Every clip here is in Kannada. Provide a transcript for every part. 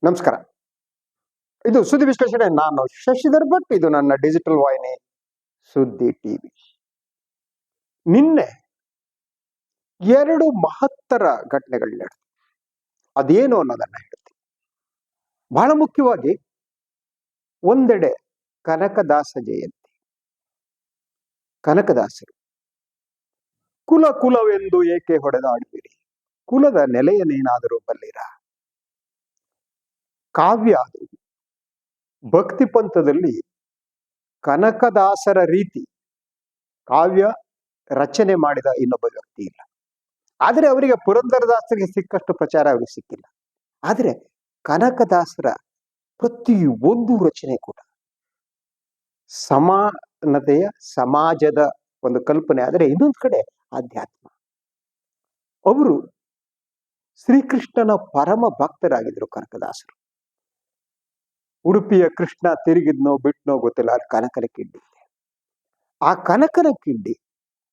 ನಮಸ್ಕಾರ. ಇದು ಸುದ್ದಿ ವಿಶ್ಲೇಷಣೆ. ನಾನು ಶಶಿಧರ್ ಭಟ್. ಇದು ನನ್ನ ಡಿಜಿಟಲ್ ವಾಹಿನಿ ಸುದ್ದಿ ಟಿವಿ. ನಿನ್ನೆ ಎರಡು ಮಹತ್ತರ ಘಟನೆಗಳು ನಡೆದು, ಅದೇನು ಅನ್ನೋದನ್ನ ಹೇಳ್ತೀನಿ. ಬಹಳ ಮುಖ್ಯವಾಗಿ ಒಂದೆಡೆ ಕನಕದಾಸ ಜಯಂತಿ. ಕನಕದಾಸರು ಕುಲ ಕುಲವೆಂದು ಏಕೆ ಹೊಡೆದಾಡುವಿರಿ, ಕುಲದ ನೆಲೆಯನ್ನೇನಾದರೂ ಬಲ್ಲಿರ. ಕಾವ್ಯ ಅದು. ಭಕ್ತಿ ಪಂಥದಲ್ಲಿ ಕನಕದಾಸರ ರೀತಿ ಕಾವ್ಯ ರಚನೆ ಮಾಡಿದ ಇನ್ನೊಬ್ಬ ವ್ಯಕ್ತಿ ಇಲ್ಲ. ಆದರೆ ಅವರಿಗೆ ಪುರಂದರದಾಸರಿಗೆ ಸಿಕ್ಕಷ್ಟು ಪ್ರಚಾರ ಅವರಿಗೆ ಸಿಕ್ಕಿಲ್ಲ. ಆದರೆ ಕನಕದಾಸರ ಪ್ರತಿಯೊಂದು ರಚನೆ ಕೂಡ ಸಮಾನತೆಯ ಸಮಾಜದ ಒಂದು ಕಲ್ಪನೆ. ಆದರೆ ಇನ್ನೊಂದು ಕಡೆ ಆಧ್ಯಾತ್ಮ. ಅವರು ಶ್ರೀಕೃಷ್ಣನ ಪರಮ ಭಕ್ತರಾಗಿದ್ರು ಕನಕದಾಸರು. ಉಡುಪಿಯ ಕೃಷ್ಣ ತಿರುಗಿದ್ನೋ ಬಿಟ್ನೋ ಗೊತ್ತಿಲ್ಲ, ಅಲ್ಲಿ ಕನಕನ ಕಿಂಡಿ ಇದೆ. ಆ ಕನಕನ ಕಿಂಡಿ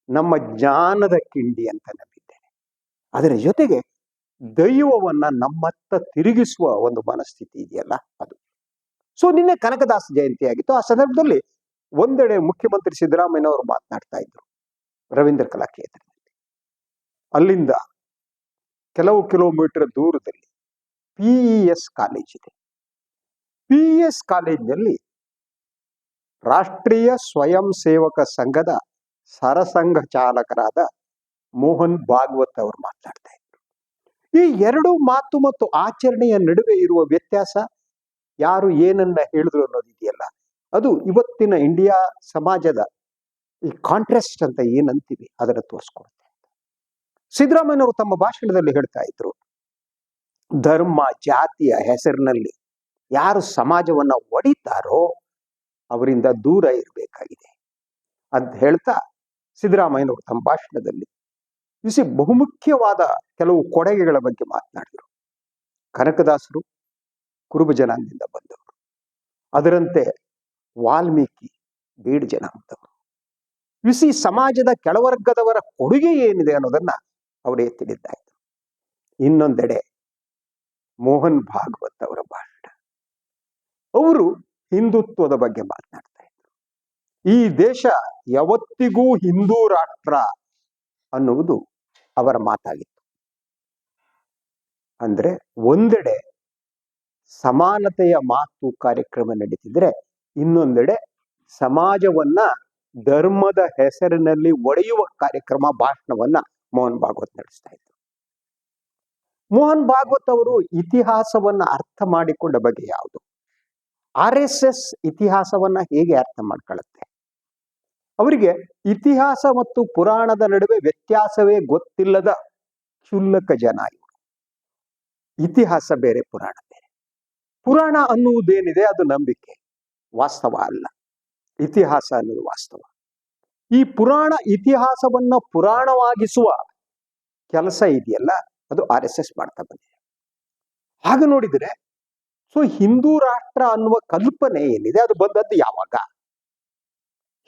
ನಮ್ಮ ಜ್ಞಾನದ ಕಿಂಡಿ ಅಂತ ನಂಬಿದ್ದೇನೆ. ಅದರ ಜೊತೆಗೆ ದೈವವನ್ನ ನಮ್ಮತ್ತ ತಿರುಗಿಸುವ ಒಂದು ಮನಸ್ಥಿತಿ ಇದೆಯಲ್ಲ, ಅದು. ಸೊ ನಿನ್ನೆ ಕನಕದಾಸ ಜಯಂತಿ ಆಗಿತ್ತು. ಆ ಸಂದರ್ಭದಲ್ಲಿ ಒಂದೆಡೆ ಮುಖ್ಯಮಂತ್ರಿ ಸಿದ್ದರಾಮಯ್ಯನವರು ಮಾತನಾಡ್ತಾ ಇದ್ರು ರವೀಂದ್ರ ಕಲಾಕ್ಷೇತ್ರದಲ್ಲಿ. ಅಲ್ಲಿಂದ ಕೆಲವು ಕಿಲೋಮೀಟರ್ ದೂರದಲ್ಲಿ PES ಕಾಲೇಜ್ ಇದೆ. PES ಕಾಲೇಜಿನಲ್ಲಿ ರಾಷ್ಟ್ರೀಯ ಸ್ವಯಂ ಸೇವಕ ಸಂಘದ ಸರಸಂಘ ಚಾಲಕರಾದ ಮೋಹನ್ ಭಾಗವತ್ ಅವರು ಮಾತನಾಡ್ತಾ ಇದ್ರು. ಈ ಎರಡು ಮಾತು ಮತ್ತು ಆಚರಣೆಯ ನಡುವೆ ಇರುವ ವ್ಯತ್ಯಾಸ, ಯಾರು ಏನನ್ನ ಹೇಳಿದ್ರು ಅನ್ನೋದಿದೆಯಲ್ಲ, ಅದು ಇವತ್ತಿನ ಇಂಡಿಯಾ ಸಮಾಜದ ಈ ಕಾಂಟ್ರಾಸ್ಟ್ ಅಂತ ಏನಂತೀವಿ ಅದನ್ನು ತೋರಿಸ್ಕೊಡುತ್ತೆ. ಸಿದ್ದರಾಮಯ್ಯನವರು ತಮ್ಮ ಭಾಷಣದಲ್ಲಿ ಹೇಳ್ತಾ ಇದ್ರು, ಧರ್ಮ ಜಾತಿಯ ಹೆಸರಿನಲ್ಲಿ ಯಾರು ಸಮಾಜವನ್ನ ಒಡಿತಾರೋ ಅವರಿಂದ ದೂರ ಇರಬೇಕಾಗಿದೆ ಅಂತ ಹೇಳ್ತಾ ಸಿದ್ದರಾಮಯ್ಯನವರು ತಮ್ಮ ಭಾಷಣದಲ್ಲಿ ಬಹುಮುಖ್ಯವಾದ ಕೆಲವು ಕೊಡುಗೆಗಳ ಬಗ್ಗೆ ಮಾತನಾಡಿದರು. ಕನಕದಾಸರು ಕುರುಬ ಜನಾಂಗದಿಂದ ಬಂದವರು. ಅದರಂತೆ ವಾಲ್ಮೀಕಿ ಬೀಡ್ ಜನಾಂಗದವರು. ಸಮಾಜದ ಕೆಳವರ್ಗದವರ ಕೊಡುಗೆ ಏನಿದೆ ಅನ್ನೋದನ್ನ ಅವರೇ ತಿಳಿತಾ ಇದ್ರು. ಇನ್ನೊಂದೆಡೆ ಮೋಹನ್ ಭಾಗವತ್ ಅವರ ಭಾಷಣ. ಅವರು ಹಿಂದುತ್ವದ ಬಗ್ಗೆ ಮಾತನಾಡ್ತಾ ಇದ್ರು. ಈ ದೇಶ ಯಾವತ್ತಿಗೂ ಹಿಂದೂ ರಾಷ್ಟ್ರ ಅನ್ನುವುದು ಅವರ ಮಾತಾಗಿತ್ತು. ಅಂದ್ರೆ ಒಂದೆಡೆ ಸಮಾನತೆಯ ಮಾತು ಕಾರ್ಯಕ್ರಮ ನಡೀತಿದ್ರೆ, ಇನ್ನೊಂದೆಡೆ ಸಮಾಜವನ್ನ ಧರ್ಮದ ಹೆಸರಿನಲ್ಲಿ ಒಡೆಯುವ ಕಾರ್ಯಕ್ರಮ, ಭಾಷಣವನ್ನ ಮೋಹನ್ ಭಾಗವತ್ ನಡೆಸ್ತಾ ಇದ್ರು. ಮೋಹನ್ ಭಾಗವತ್ ಅವರು ಇತಿಹಾಸವನ್ನ ಅರ್ಥ ಮಾಡಿಕೊಂಡ ಬಗ್ಗೆ ಯಾವುದು? RSS ಇತಿಹಾಸವನ್ನ ಹೇಗೆ ಅರ್ಥ ಮಾಡ್ಕೊಳ್ಳುತ್ತೆ? ಅವರಿಗೆ ಇತಿಹಾಸ ಮತ್ತು ಪುರಾಣದ ನಡುವೆ ವ್ಯತ್ಯಾಸವೇ ಗೊತ್ತಿಲ್ಲದ ಕ್ಷುಲ್ಲಕ ಜನ ಇವರು. ಇತಿಹಾಸ ಬೇರೆ, ಪುರಾಣ ಬೇರೆ. ಪುರಾಣ ಅನ್ನುವುದೇನಿದೆ ಅದು ನಂಬಿಕೆ, ವಾಸ್ತವ ಅಲ್ಲ. ಇತಿಹಾಸ ಅನ್ನೋದು ವಾಸ್ತವ. ಈ ಪುರಾಣ ಇತಿಹಾಸವನ್ನ ಪುರಾಣವಾಗಿಸುವ ಕೆಲಸ ಇದೆಯಲ್ಲ, ಅದು RSS ಮಾಡ್ತಾ ಬಂದಿದೆ. ಹಾಗೆ ನೋಡಿದರೆ ಸೊ ಹಿಂದೂ ರಾಷ್ಟ್ರ ಅನ್ನುವ ಕಲ್ಪನೆ ಏನಿದೆ ಅದು ಬಂದದ್ದು ಯಾವಾಗ?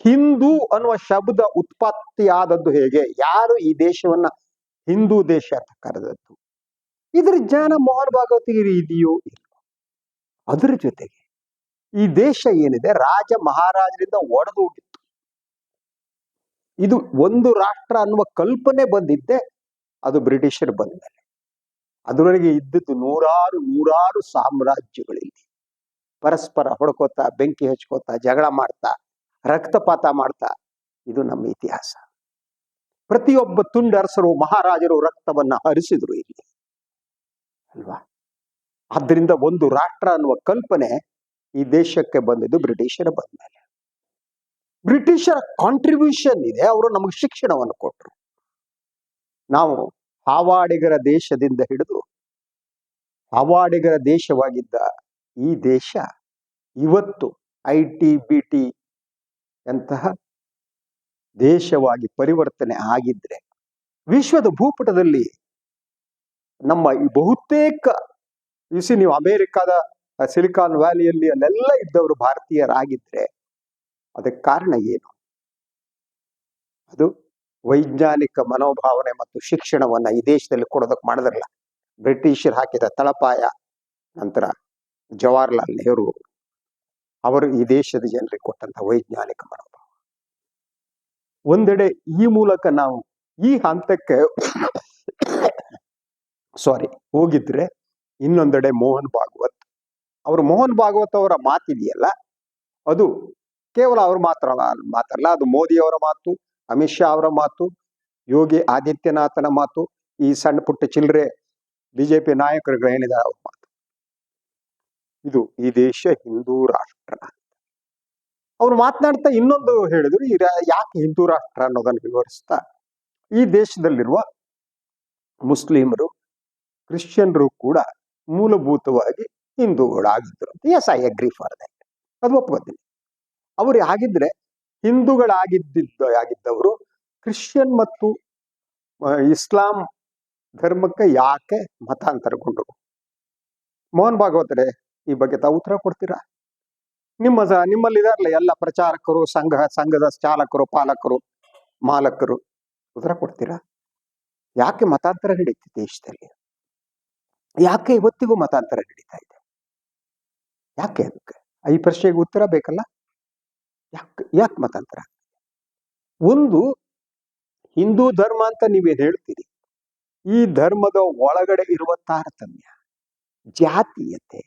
ಹಿಂದೂ ಅನ್ನುವ ಶಬ್ದ ಉತ್ಪತ್ತಿ ಆದದ್ದು ಹೇಗೆ? ಯಾರು ಈ ದೇಶವನ್ನ ಹಿಂದೂ ದೇಶ ಅಂತ ಕರೆದದ್ದು? ಇದ್ರ ಜ್ಞಾನ ಮೋಹನ್ ಭಾಗವತಿಗೆ ಇದೆಯೋ ಇಲ್ಲ. ಅದರ ಜೊತೆಗೆ ಈ ದೇಶ ಏನಿದೆ ರಾಜ ಮಹಾರಾಜರಿಂದ ಒಡೆದು ಹೋಗಿತ್ತು. ಇದು ಒಂದು ರಾಷ್ಟ್ರ ಅನ್ನುವ ಕಲ್ಪನೆ ಬಂದಿದ್ದೆ ಅದು ಬ್ರಿಟಿಷರು ಬಂದ ಮೇಲೆ. ಅದರೊಳಗೆ ಇದ್ದದ್ದು ನೂರಾರು ಸಾಮ್ರಾಜ್ಯಗಳಲ್ಲಿ ಪರಸ್ಪರ ಹೊಡ್ಕೋತಾ, ಬೆಂಕಿ ಹಚ್ಕೋತಾ, ಜಗಳ ಮಾಡ್ತಾ, ರಕ್ತಪಾತ ಮಾಡ್ತಾ, ಇದು ನಮ್ಮ ಇತಿಹಾಸ. ಪ್ರತಿಯೊಬ್ಬ ತುಂಡರಸರು, ಮಹಾರಾಜರು ರಕ್ತವನ್ನ ಹರಿಸಿದ್ರು ಇಲ್ಲಿ ಅಲ್ವಾ? ಆದ್ದರಿಂದ ಒಂದು ರಾಷ್ಟ್ರ ಅನ್ನುವ ಕಲ್ಪನೆ ಈ ದೇಶಕ್ಕೆ ಬಂದಿದ್ದು ಬ್ರಿಟಿಷರ ಬಂದ ಮೇಲೆ. ಬ್ರಿಟಿಷರ ಕಾಂಟ್ರಿಬ್ಯೂಷನ್ ಇದೆ. ಅವರು ನಮಗೆ ಶಿಕ್ಷಣವನ್ನು ಕೊಟ್ಟರು. ನಾವು ಹಾವಾಡಿಗರ ದೇಶದಿಂದ ಹಿಡಿದು ಹಾವಾಡಿಗರ ದೇಶವಾಗಿದ್ದ ಈ ದೇಶ ಇವತ್ತು IT BT ಅಂತಹ ದೇಶವಾಗಿ ಪರಿವರ್ತನೆ ಆಗಿದ್ರೆ ವಿಶ್ವದ ಭೂಪಟದಲ್ಲಿ ನಮ್ಮ ಈ ಬಹುತೇಕ ನೀವು ಅಮೆರಿಕಾದ ಸಿಲಿಕಾನ್ ವ್ಯಾಲಿಯಲ್ಲಿ ಅಲ್ಲೆಲ್ಲ ಇದ್ದವರು ಭಾರತೀಯರಾಗಿದ್ರೆ ಅದಕ್ಕೆ ಕಾರಣ ಏನು? ಅದು ವೈಜ್ಞಾನಿಕ ಮನೋಭಾವನೆ ಮತ್ತು ಶಿಕ್ಷಣವನ್ನ ಈ ದೇಶದಲ್ಲಿ ಕೊಡೋದಕ್ಕೆ ಮಾಡಿದ್ರಲ್ಲ ಬ್ರಿಟಿಷರು ಹಾಕಿದ ತಳಪಾಯ, ನಂತರ ಜವಾಹರ್ಲಾಲ್ ನೆಹರು ಅವರು ಈ ದೇಶದ ಜನರಿಗೆ ಕೊಟ್ಟಂತ ವೈಜ್ಞಾನಿಕ ಮನೋಭಾವ. ಒಂದೆಡೆ ಈ ಮೂಲಕ ನಾವು ಈ ಹಂತಕ್ಕೆ ಹೋಗಿದ್ರೆ, ಇನ್ನೊಂದೆಡೆ ಮೋಹನ್ ಭಾಗವತ್ ಅವರ ಮಾತಿದೆಯಲ್ಲ, ಅದು ಕೇವಲ ಅವ್ರ ಮಾತಲ್ಲ, ಅದು ಮೋದಿ ಅವರ ಮಾತು, ಅಮಿತ್ ಶಾ ಅವರ ಮಾತು, ಯೋಗಿ ಆದಿತ್ಯನಾಥನ ಮಾತು, ಈ ಸಣ್ಣ ಪುಟ್ಟ ಚಿಲ್ಲರೆ ಬಿಜೆಪಿ ನಾಯಕರುಗಳೇನಿದ್ದಾರೆ ಅವ್ರ ಮಾತು. ಇದು ಈ ದೇಶ ಹಿಂದೂ ರಾಷ್ಟ್ರ. ಅವ್ರು ಮಾತನಾಡ್ತಾ ಇನ್ನೊಂದು ಹೇಳಿದ್ರು, ಯಾಕೆ ಹಿಂದೂ ರಾಷ್ಟ್ರ ಅನ್ನೋದನ್ನು ವಿವರಿಸ್ತಾ, ಈ ದೇಶದಲ್ಲಿರುವ ಮುಸ್ಲಿಮರು, ಕ್ರಿಶ್ಚಿಯನ್ರು ಕೂಡ ಮೂಲಭೂತವಾಗಿ ಹಿಂದೂಗಳಾಗಿದ್ದರು. Yes, I agree for that, ಅದು ಒಪ್ಕೋತೀನಿ. ಅವರು ಹಾಗಿದ್ರೆ ಹಿಂದೂಗಳಾಗಿದ್ದವರು ಕ್ರಿಶ್ಚಿಯನ್ ಮತ್ತು ಇಸ್ಲಾಂ ಧರ್ಮಕ್ಕೆ ಯಾಕೆ ಮತಾಂತರಗೊಂಡರು? ಮೋಹನ್ ಭಾಗವತರೇ, ಈ ಬಗ್ಗೆ ತಾವು ಉತ್ತರ ಕೊಡ್ತೀರಾ? ನಿಮ್ಮಲ್ಲಿದಾರಲ್ಲ ಎಲ್ಲ ಪ್ರಚಾರಕರು, ಸಂಘದ ಚಾಲಕರು, ಪಾಲಕರು, ಮಾಲಕರು, ಉತ್ತರ ಕೊಡ್ತೀರಾ? ಯಾಕೆ ಮತಾಂತರ ನಡೀತಿ ದೇಶದಲ್ಲಿ? ಯಾಕೆ ಇವತ್ತಿಗೂ ಮತಾಂತರ ನಡೀತಾ ಇದೆ? ಯಾಕೆ? ಅದಕ್ಕೆ ಈ ಪ್ರಶ್ನೆಗೆ ಉತ್ತರ ಬೇಕಲ್ಲ. ಯಾಕೆ ಮತಾಂತರ? ಒಂದು, ಹಿಂದೂ ಧರ್ಮ ಅಂತ ನೀವೇನು ಹೇಳ್ತೀರಿ, ಈ ಧರ್ಮದ ಒಳಗಡೆ ಇರುವ ತಾರತಮ್ಯ, ಜಾತೀಯತೆ,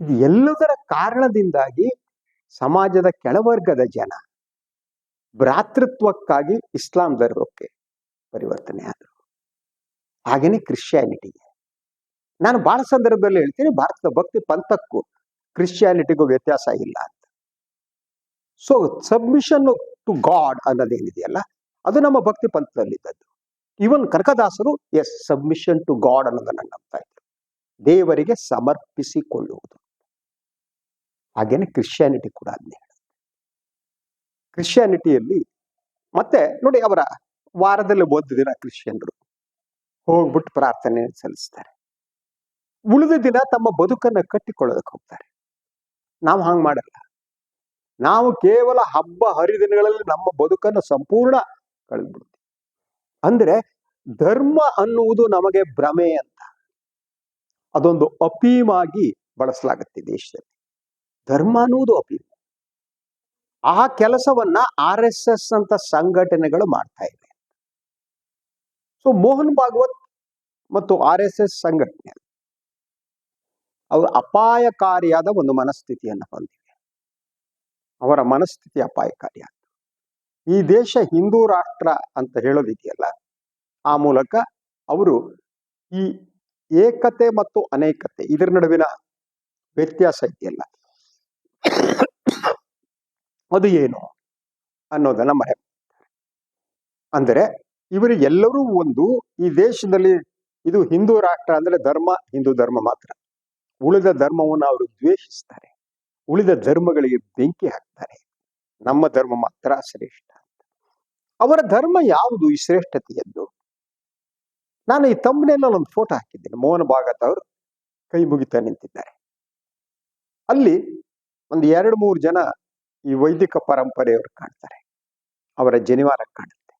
ಇದು ಎಲ್ಲದರ ಕಾರಣದಿಂದಾಗಿ ಸಮಾಜದ ಕೆಳವರ್ಗದ ಜನ ಭ್ರಾತೃತ್ವಕ್ಕಾಗಿ ಇಸ್ಲಾಂ ಧರ್ಮಕ್ಕೆ ಪರಿವರ್ತನೆ ಆದರು. ಹಾಗೇನೆ ಕ್ರಿಶ್ಚಿಯಾನಿಟಿಗೆ. ನಾನು ಬಹಳ ಸಂದರ್ಭದಲ್ಲಿ ಹೇಳ್ತೀನಿ, ಭಾರತದ ಭಕ್ತಿ ಪಂಥಕ್ಕೂ ಕ್ರಿಶ್ಚಿಯಾನಿಟಿಗೂ ವ್ಯತ್ಯಾಸ ಇಲ್ಲ ಅಂತ. ಸೊ ಸಬ್ಮಿಷನ್ ಟು ಗಾಡ್ ಅನ್ನೋದೇನಿದೆಯಲ್ಲ, ಅದು ನಮ್ಮ ಭಕ್ತಿ ಪಂಥದಲ್ಲಿದ್ದದ್ದು. ಇವನ್ ಕನಕದಾಸರು ಸಬ್ಮಿಷನ್ ಟು ಗಾಡ್ ಅನ್ನೋದನ್ನ ನಂಬ್ತಾ ಇದ್ರು, ದೇವರಿಗೆ ಸಮರ್ಪಿಸಿಕೊಳ್ಳುವುದು. ಹಾಗೇನೆ ಕ್ರಿಶ್ಚಿಯಾನಿಟಿ ಕೂಡ ಅದನ್ನೇ ಹೇಳುತ್ತೆ. ಕ್ರಿಶ್ಚಿಯಾನಿಟಿಯಲ್ಲಿ ಮತ್ತೆ ನೋಡಿ, ಅವರ ವಾರದಲ್ಲಿ ಒಂದು ದಿನ ಕ್ರಿಶ್ಚಿಯನ್ರು ಹೋಗ್ಬಿಟ್ಟು ಪ್ರಾರ್ಥನೆ ಸಲ್ಲಿಸ್ತಾರೆ. ಉಳಿದ ದಿನ ತಮ್ಮ ಬದುಕನ್ನ ಕಟ್ಟಿಕೊಳ್ಳೋದಕ್ಕೆ ಹೋಗ್ತಾರೆ. ನಾವು ಹಂಗ್ ಮಾಡಲ್ಲ. ನಾವು ಕೇವಲ ಹಬ್ಬ ಹರಿದಿನಗಳಲ್ಲಿ ನಮ್ಮ ಬದುಕನ್ನು ಸಂಪೂರ್ಣ ಕಳೆದ್ಬಿಡ್ತೀವಿ. ಅಂದ್ರೆ ಧರ್ಮ ಅನ್ನುವುದು ನಮಗೆ ಭ್ರಮೆ ಅಂತ, ಅದೊಂದು ಅಪೀಮಾಗಿ ಬಳಸಲಾಗುತ್ತೆ ದೇಶದಲ್ಲಿ. ಧರ್ಮ ಅನ್ನುವುದು ಅಪೀಮ. ಆ ಕೆಲಸವನ್ನ RSS ಅಂತ ಸಂಘಟನೆಗಳು ಮಾಡ್ತಾ ಇವೆ. ಸೊ ಮೋಹನ್ ಭಾಗವತ್ ಮತ್ತು RSS ಸಂಘಟನೆ ಅವರು ಅಪಾಯಕಾರಿಯಾದ ಒಂದು ಮನಸ್ಥಿತಿಯನ್ನು ಹೊಂದಿವೆ. ಅವರ ಮನಸ್ಥಿತಿ ಅಪಾಯಕಾರಿಯಾದ. ಈ ದೇಶ ಹಿಂದೂ ರಾಷ್ಟ್ರ ಅಂತ ಹೇಳೋದಿದೆಯಲ್ಲ, ಆ ಮೂಲಕ ಅವರು ಈ ಏಕತೆ ಮತ್ತು ಅನೇಕತೆ ಇದರ ನಡುವಿನ ವ್ಯತ್ಯಾಸ ಇದೆಯಲ್ಲ, ಅದು ಏನು ಅನ್ನೋದನ್ನ ಮರೆ. ಅಂದರೆ ಇವರಿಗೆಲ್ಲರೂ ಒಂದು, ಈ ದೇಶದಲ್ಲಿ ಇದು ಹಿಂದೂ ರಾಷ್ಟ್ರ ಅಂದ್ರೆ ಧರ್ಮ ಹಿಂದೂ ಧರ್ಮ ಮಾತ್ರ. ಉಳಿದ ಧರ್ಮವನ್ನು ಅವರು ದ್ವೇಷಿಸ್ತಾರೆ, ಉಳಿದ ಧರ್ಮಗಳಿಗೆ ಬೆಂಕಿ ಹಾಕ್ತಾರೆ. ನಮ್ಮ ಧರ್ಮ ಮಾತ್ರ ಶ್ರೇಷ್ಠ. ಅವರ ಧರ್ಮ ಯಾವುದು ಈ ಶ್ರೇಷ್ಠತೆಯದ್ದು? ನಾನು ಈ ತಮ್ಮನೆಲ್ಲ ಒಂದು ಫೋಟೋ ಹಾಕಿದ್ದೇನೆ. ಮೋಹನ್ ಭಾಗವತ್ ಅವರು ಕೈ ಮುಗಿತಾ ನಿಂತಿದ್ದಾರೆ. ಅಲ್ಲಿ ಒಂದು 2-3 ಜನ ಈ ವೈದಿಕ ಪರಂಪರೆಯವರು ಕಾಣ್ತಾರೆ. ಅವರ ಜನಿವಾರ ಕಾಣುತ್ತೆ.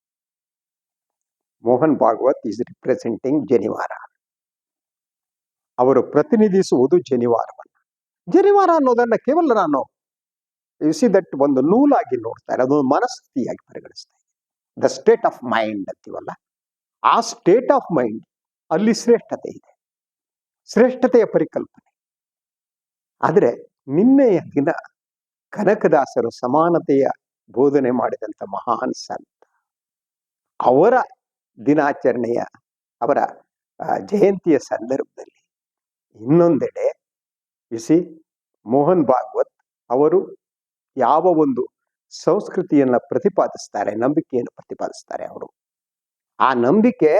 ಮೋಹನ್ ಭಾಗವತ್ ಈಸ್ ರಿಪ್ರೆಸೆಂಟಿಂಗ್ ಜನಿವಾರ. ಅವರು ಪ್ರತಿನಿಧಿಸುವುದು ಜನಿವಾರವನ್ನು. ಜನಿವಾರ ಅನ್ನೋದನ್ನ ಕೇವಲ ನಾನು ದಟ್ ಒಂದು ನೂಲಾಗಿ ನೋಡ್ತಾರೆ, ಅದೊಂದು ಮನಸ್ಥಿತಿಯಾಗಿ ಪರಿಗಣಿಸ್ತಾ ಇದೆ. ದ ಸ್ಟೇಟ್ ಆಫ್ ಮೈಂಡ್ ಅಂತೀವಲ್ಲ, ಆ ಸ್ಟೇಟ್ ಆಫ್ ಮೈಂಡ್ ಅಲ್ಲಿ ಶ್ರೇಷ್ಠತೆ ಇದೆ, ಶ್ರೇಷ್ಠತೆಯ ಪರಿಕಲ್ಪನೆ. ಆದರೆ ನಿನ್ನೆಯ ದಿನ ಕನಕದಾಸರು ಸಮಾನತೆಯ ಬೋಧನೆ ಮಾಡಿದಂಥ ಮಹಾನ್ ಸಂತ, ಅವರ ದಿನಾಚರಣೆಯ, ಅವರ ಜಯಂತಿಯ ಸಂದರ್ಭದಲ್ಲಿ ಇನ್ನೊಂದೆಡೆ ಮೋಹನ್ ಭಾಗವತ್ ಅವರು ಯಾವ ಒಂದು ಸಂಸ್ಕೃತಿಯನ್ನ ಪ್ರತಿಪಾದಿಸ್ತಾರೆ, ನಂಬಿಕೆಯನ್ನು ಪ್ರತಿಪಾದಿಸ್ತಾರೆ ಅವರು, ಆ ನಂಬಿಕೆ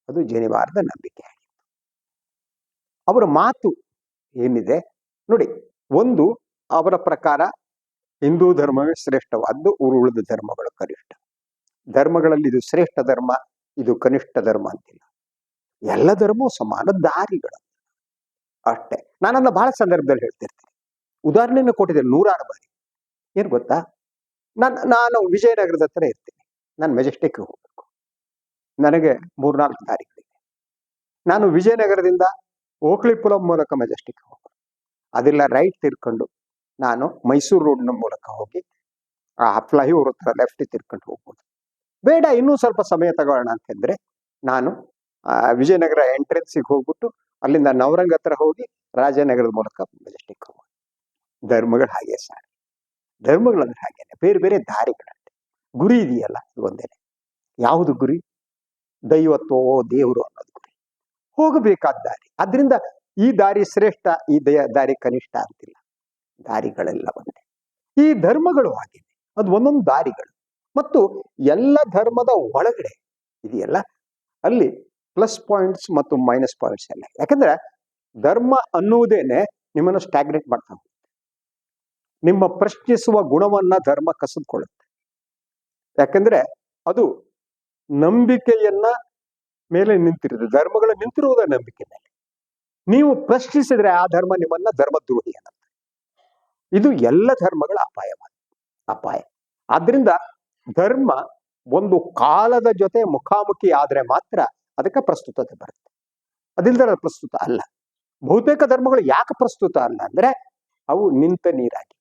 ಅದು ಜನಿವಾರದ ನಂಬಿಕೆ ಆಗಿತ್ತು. ಅವರ ಮಾತು ಏನಿದೆ ನೋಡಿ, ಒಂದು, ಅವರ ಪ್ರಕಾರ ಹಿಂದೂ ಧರ್ಮವೇ ಶ್ರೇಷ್ಠವಾದ್ದು, ಉಳಿದ ಧರ್ಮಗಳು ಕನಿಷ್ಠ. ಧರ್ಮಗಳಲ್ಲಿ ಇದು ಶ್ರೇಷ್ಠ ಧರ್ಮ, ಇದು ಕನಿಷ್ಠ ಧರ್ಮ ಅಂತಿಲ್ಲ. ಎಲ್ಲ ಧರ್ಮವೂ ಸಮಾನ ದಾರಿಗಳು ಅಷ್ಟೇ. ನಾನನ್ನ ಬಹಳ ಸಂದರ್ಭದಲ್ಲಿ ಹೇಳ್ತಿರ್ತೀನಿ, ಉದಾಹರಣೆಯನ್ನು ಕೊಟ್ಟಿದ್ದೇನೆ 100 ಬಾರಿ. ಏನ್ ಗೊತ್ತಾ, ನಾನು ವಿಜಯನಗರದ ಹತ್ರ ಇರ್ತೀನಿ, ನಾನು ಮೆಜೆಸ್ಟಿಕ್ ಹೋಗ್ಬೇಕು, ನನಗೆ 3-4 ದಾರಿಗಳಿವೆ. ನಾನು ವಿಜಯನಗರದಿಂದ ಓಕ್ಳಿಪುರಂ ಮೂಲಕ ಮೆಜೆಸ್ಟಿಕ್ ಹೋಗ್ಬೇಕು. ಅದೆಲ್ಲ ರೈಟ್ ತಿರ್ಕೊಂಡು ನಾನು ಮೈಸೂರು ರೋಡ್ನ ಮೂಲಕ ಹೋಗಿ ಆ ಫ್ಲೈಓವರ್ ಹತ್ರ ಲೆಫ್ಟ್ ತಿರ್ಕೊಂಡು ಹೋಗ್ಬೋದು. ಬೇಡ ಇನ್ನೂ ಸ್ವಲ್ಪ ಸಮಯ ತಗೊಳ್ಳೋಣ ಅಂತಂದ್ರೆ ನಾನು ವಿಜಯನಗರ ಎಂಟ್ರೆನ್ಸಿಗೆ ಹೋಗ್ಬಿಟ್ಟು ಅಲ್ಲಿಂದ ನವರಂಗ್ ಹತ್ರ ಹೋಗಿ ರಾಜನಗರದ ಮೂಲಕ ಮೆಜೆಸ್ಟಿಕ್ ಹೋಗ್ಬೋದು. ಧರ್ಮಗಳು ಹಾಗೆ ಸರ್, ಧರ್ಮಗಳಂದ್ರೆ ಹಾಗೇನೆ, ಬೇರೆ ಬೇರೆ ದಾರಿಗಳಂತೆ. ಗುರಿ ಇದೆಯಲ್ಲ ಒಂದೇನೆ. ಯಾವುದು ಗುರಿ? ದೈವತ್ವೋ ದೇವರು ಅನ್ನೋದು ಗುರಿ, ಹೋಗಬೇಕಾದ ದಾರಿ. ಆದ್ರಿಂದ ಈ ದಾರಿ ಶ್ರೇಷ್ಠ, ಈ ದಾರಿ ಕನಿಷ್ಠ ಅಂತಿಲ್ಲ, ದಾರಿಗಳೆಲ್ಲ ಒಂದೇ. ಈ ಧರ್ಮಗಳು ಹಾಗೇನೆ, ಅದು ಒಂದೊಂದು ದಾರಿಗಳು. ಮತ್ತು ಎಲ್ಲ ಧರ್ಮದ ಒಳಗಡೆ ಇದೆಯಲ್ಲ, ಅಲ್ಲಿ ಪ್ಲಸ್ ಪಾಯಿಂಟ್ಸ್ ಮತ್ತು ಮೈನಸ್ ಪಾಯಿಂಟ್ಸ್ ಎಲ್ಲ. ಯಾಕಂದ್ರೆ ಧರ್ಮ ಅನ್ನುವುದೇನೆ ನಿಮ್ಮನ್ನು ಸ್ಟ್ಯಾಗ್ನೇಟ್ ಮಾಡ್ತಾ ಹೋಗುತ್ತೆ. ನಿಮ್ಮ ಪ್ರಶ್ನಿಸುವ ಗುಣವನ್ನ ಧರ್ಮ ಕಸಿದುಕೊಳ್ಳುತ್ತೆ. ಯಾಕಂದ್ರೆ ಅದು ನಂಬಿಕೆಯನ್ನ ಮೇಲೆ ನಿಂತಿರುತ್ತೆ. ಧರ್ಮಗಳು ನಿಂತಿರುವುದ ನಂಬಿಕೆ ಮೇಲೆ. ನೀವು ಪ್ರಶ್ನಿಸಿದ್ರೆ ಆ ಧರ್ಮ ನಿಮ್ಮನ್ನ ಧರ್ಮದ್ರೋಹಿ ಅನ್ನತ್ತೆ. ಇದು ಎಲ್ಲ ಧರ್ಮಗಳ ಅಪಾಯ. ಆದ್ರಿಂದ ಧರ್ಮ ಒಂದು ಕಾಲದ ಜೊತೆ ಮುಖಾಮುಖಿ ಆದ್ರೆ ಮಾತ್ರ ಅದಕ್ಕೆ ಪ್ರಸ್ತುತತೆ ಬರುತ್ತೆ. ಅದಿಲ್ಲದೆ ಪ್ರಸ್ತುತ ಅಲ್ಲ. ಬಹುತೇಕ ಧರ್ಮಗಳು ಯಾಕೆ ಪ್ರಸ್ತುತ ಅಲ್ಲ ಅಂದ್ರೆ ಅವು ನಿಂತ ನೀರಾಗಿವೆ,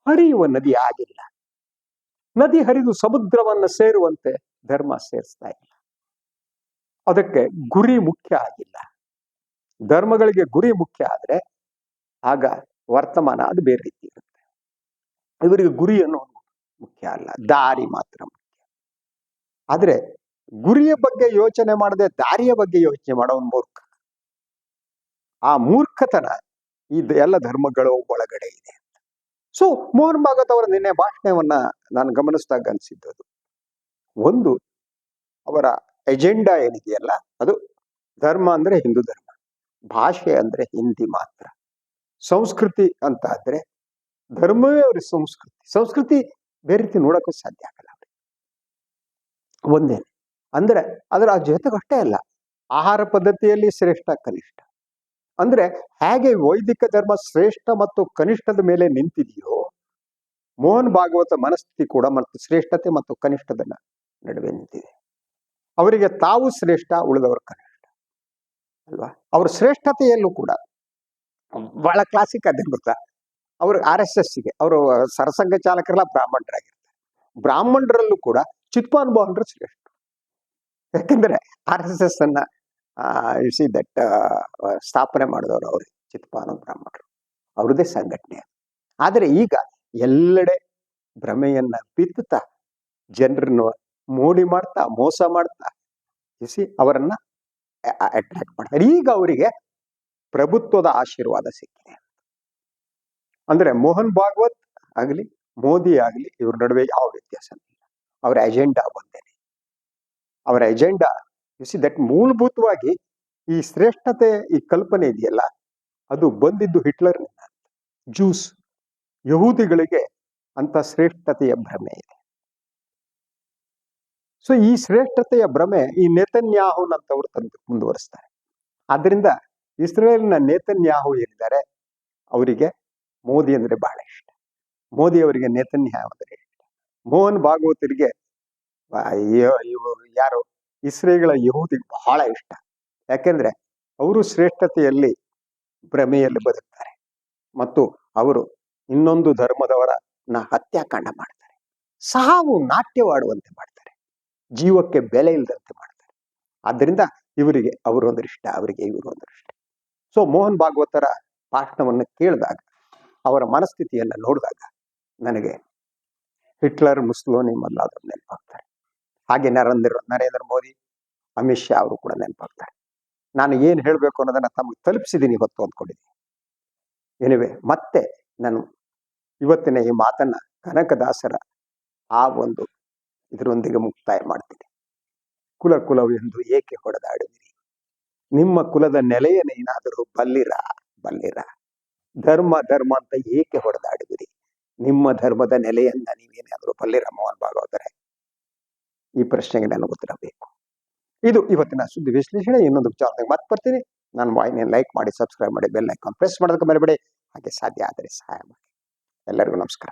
ಹರಿಯುವ ನದಿ ಆಗಿಲ್ಲ. ನದಿ ಹರಿದು ಸಮುದ್ರವನ್ನ ಸೇರುವಂತೆ ಧರ್ಮ ಸೇರಿಸ್ತಾ ಇಲ್ಲ. ಅದಕ್ಕೆ ಗುರಿ ಮುಖ್ಯ ಆಗಿಲ್ಲ. ಧರ್ಮಗಳಿಗೆ ಗುರಿ ಮುಖ್ಯ ಆದ್ರೆ ಆಗ ವರ್ತಮಾನ ಅದು ಬೇರೆ ರೀತಿ ಇರುತ್ತೆ. ಇವರಿಗೆ ಗುರಿ ಅನ್ನೋದು ಮುಖ್ಯ ಅಲ್ಲ, ದಾರಿ ಮಾತ್ರ ಮುಖ್ಯ. ಆದ್ರೆ ಗುರಿಯ ಬಗ್ಗೆ ಯೋಚನೆ ಮಾಡದೆ ದಾರಿಯ ಬಗ್ಗೆ ಯೋಚನೆ ಮಾಡೋ ಒಂದು ಮೂರ್ಖ. ಆ ಮೂರ್ಖತನ ಎಲ್ಲ ಧರ್ಮಗಳು ಒಳಗಡೆ ಇದೆ. ಸೊ ಮೋಹನ್ ಭಾಗವತ್ ಅವರ ನಿನ್ನೆ ಭಾಷಣವನ್ನ ನಾನು ಗಮನಿಸಿದಾಗ ಅನಿಸಿದ್ದದು, ಒಂದು ಅವರ ಎಜೆಂಡಾ ಏನಿದೆಯಲ್ಲ, ಅದು ಧರ್ಮ ಅಂದ್ರೆ ಹಿಂದೂ ಧರ್ಮ, ಭಾಷೆ ಅಂದ್ರೆ ಹಿಂದಿ ಮಾತ್ರ, ಸಂಸ್ಕೃತಿ ಅಂತ ಆದ್ರೆ ಧರ್ಮವೇ ಅವ್ರಿಗೆ ಸಂಸ್ಕೃತಿ ಬೇರೆ ರೀತಿ ನೋಡಕ್ಕೂ ಸಾಧ್ಯ ಆಗಲ್ಲ ಅವ್ರಿಗೆ. ಒಂದೇನೆ ಅಂದ್ರೆ ಅದರ ಜೊತೆಗಷ್ಟೇ ಅಲ್ಲ, ಆಹಾರ ಪದ್ಧತಿಯಲ್ಲಿ ಶ್ರೇಷ್ಠ ಕನಿಷ್ಠ ಅಂದ್ರೆ ಹೇಗೆ ವೈದಿಕ ಧರ್ಮ ಶ್ರೇಷ್ಠ ಮತ್ತು ಕನಿಷ್ಠದ ಮೇಲೆ ನಿಂತಿದೆಯೋ, ಮೋಹನ್ ಭಾಗವತ ಮನಸ್ಥಿತಿ ಕೂಡ ಮತ್ತು ಶ್ರೇಷ್ಠತೆ ಮತ್ತು ಕನಿಷ್ಠದ ನಡುವೆ ನಿಂತಿದೆ. ಅವರಿಗೆ ತಾವು ಶ್ರೇಷ್ಠ, ಉಳಿದವರು ಕನಿಷ್ಠ ಅಲ್ವಾ? ಅವ್ರ ಶ್ರೇಷ್ಠತೆಯಲ್ಲೂ ಕೂಡ ಬಹಳ ಕ್ಲಾಸಿಕ್ ಅದೇ ಗೊತ್ತಾ, ಅವರು RSS ಗೆ ಅವರು ಸರಸಂಘ ಚಾಲಕರೆಲ್ಲ ಬ್ರಾಹ್ಮಣರಾಗಿರ್ತಾರೆ. ಬ್ರಾಹ್ಮಣರಲ್ಲೂ ಕೂಡ ಚಿತ್ಪಾನ್ ಭಾವನರು ಶ್ರೇಷ್ಠ. ಯಾಕಂದ್ರೆ RSS ಅನ್ನ ದಟ್ ಸ್ಥಾಪನೆ ಮಾಡಿದವರು ಅವ್ರಿಗೆ ಚಿತ್ಪಾನ ಬ್ರಾಹ್ಮಣರು, ಅವ್ರದ್ದೇ ಸಂಘಟನೆ. ಆದರೆ ಈಗ ಎಲ್ಲೆಡೆ ಭ್ರಮೆಯನ್ನ ಬಿತ್ತುತ್ತಾ ಜನರನ್ನು ಮೋಡಿ ಮಾಡ್ತಾ ಮೋಸ ಮಾಡ್ತಾ ಅವರನ್ನ ಅಟ್ರಾಕ್ಟ್ ಮಾಡ್ತಾರೆ. ಈಗ ಅವರಿಗೆ ಪ್ರಭುತ್ವದ ಆಶೀರ್ವಾದ ಸಿಕ್ಕಿದೆ. ಅಂದ್ರೆ ಮೋಹನ್ ಭಾಗವತ್ ಆಗಲಿ ಮೋದಿ ಆಗಲಿ ಇವ್ರ ನಡುವೆ ಯಾವ ವ್ಯತ್ಯಾಸ ಇಲ್ಲ. ಅವರ ಎಜೆಂಡಾ ಒಂದೇನೆ. ಅವರ ಎಜೆಂಡಾ ದಟ್ ಮೂಲಭೂತವಾಗಿ ಈ ಶ್ರೇಷ್ಠತೆ, ಈ ಕಲ್ಪನೆ ಇದೆಯಲ್ಲ, ಅದು ಬಂದಿದ್ದು ಹಿಟ್ಲರ್ನಿಂದ. ಜ್ಯೂಸ್ ಯಹೂದಿಗಳಿಗೆ ಅಂತ ಶ್ರೇಷ್ಠತೆಯ ಭ್ರಮೆ ಇದೆ. ಸೊ ಈ ಶ್ರೇಷ್ಠತೆಯ ಭ್ರಮೆ ಈ ನೇತನ್ಯಾಹುನಂತವರು ತಂದು ಮುಂದುವರಿಸ್ತಾರೆ. ಆದ್ರಿಂದ ಇಸ್ರೇಲ್ನ ನೇತನ್ಯಾಹು ಏನಿದ್ದಾರೆ ಅವರಿಗೆ ಮೋದಿ ಅಂದ್ರೆ ಬಹಳ ಇಷ್ಟ. ಮೋದಿ ಅವರಿಗೆ ನೇತನ್ಯಾಹು ಅಂದ್ರೆ ಇಷ್ಟ. ಮೋಹನ್ ಭಾಗವತರಿಗೆ ಯಾರು ಇಸ್ರೇಲ್ಗಳ ಯಹೂದಿ ಬಹಳ ಇಷ್ಟ. ಯಾಕೆಂದ್ರೆ ಅವರು ಶ್ರೇಷ್ಠತೆಯಲ್ಲಿ ಭ್ರಮೆಯಲ್ಲಿ ಬದುಕ್ತಾರೆ ಮತ್ತು ಅವರು ಇನ್ನೊಂದು ಧರ್ಮದವರನ್ನ ಹತ್ಯಾಕಾಂಡ ಮಾಡ್ತಾರೆ, ಸಾವು ನಾಟ್ಯವಾಡುವಂತೆ ಮಾಡ್ತಾರೆ, ಜೀವಕ್ಕೆ ಬೆಲೆ ಇಲ್ಲದಂತೆ ಮಾಡ್ತಾರೆ. ಆದ್ದರಿಂದ ಇವರಿಗೆ ಅವರೊಂದು ಇಷ್ಟ, ಅವರಿಗೆ ಇವರು ಒಂದು ಇಷ್ಟ. ಸೊ ಮೋಹನ್ ಭಾಗವತರ ಭಾಷಣವನ್ನು ಕೇಳಿದಾಗ, ಅವರ ಮನಸ್ಥಿತಿಯನ್ನ ನೋಡಿದಾಗ ನನಗೆ ಹಿಟ್ಲರ್, ಮುಸ್ಸೋಲಿನಿ ಮೊದಲಾದವರು ನೆನಪಾಗ್ತಾರೆ. ಹಾಗೆ ನರೇಂದ್ರ ಮೋದಿ, ಅಮಿತ್ ಶಾ ಅವರು ಕೂಡ ನೆನಪಾಗ್ತಾರೆ. ನಾನು ಏನ್ ಹೇಳ್ಬೇಕು ಅನ್ನೋದನ್ನ ತಮಗೆ ತಲುಪಿಸಿದ್ದೀನಿ ಇವತ್ತು ಅಂದ್ಕೊಂಡಿದ್ದೀನಿ. ಎನಿವೆ, ಮತ್ತೆ ನಾನು ಇವತ್ತಿನ ಈ ಮಾತನ್ನ ಕನಕದಾಸರ ಆ ಒಂದು ಇದರೊಂದಿಗೆ ಮುಕ್ತಾಯ ಮಾಡ್ತೀನಿ. ಕುಲವೆಂದು ಏಕೆ ಹೊಡೆದಾಡುವಿರಿ, ನಿಮ್ಮ ಕುಲದ ನೆಲೆಯನ್ನೇನಾದರೂ ಬಲ್ಲಿರ. ಧರ್ಮ ಅಂತ ಏಕೆ ಹೊಡೆದಾಡುವಿರಿ, ನಿಮ್ಮ ಧರ್ಮದ ನೆಲೆಯನ್ನ ನೀವೇನಾದರೂ ಬಲ್ಲಿರ. ಮೋಹನ್ ಭಾಗವತರೇ, ಈ ಪ್ರಶ್ನೆಗೆ ನನಗೆ ಉತ್ತರ ಬೇಕು. ಇದು ಇವತ್ತಿನ ಸುದ್ದಿ ವಿಶ್ಲೇಷಣೆ. ಇನ್ನೊಂದು ವಿಚಾರದಾಗ ಮತ್ತೆ ಬರ್ತೀನಿ. ನಾನು ವಾಹಿನಿಯನ್ನು ಲೈಕ್ ಮಾಡಿ, ಸಬ್ಸ್ಕ್ರೈಬ್ ಮಾಡಿ, ಬೆಲ್ ಐಕಾನ್ ಪ್ರೆಸ್ ಮಾಡೋದಕ್ಕೆ ಮರಿಬೇಡಿ. ಹಾಗೆ ಸಾಧ್ಯ ಆದರೆ ಸಹಾಯ ಮಾಡಿ. ಎಲ್ಲರಿಗೂ ನಮಸ್ಕಾರ.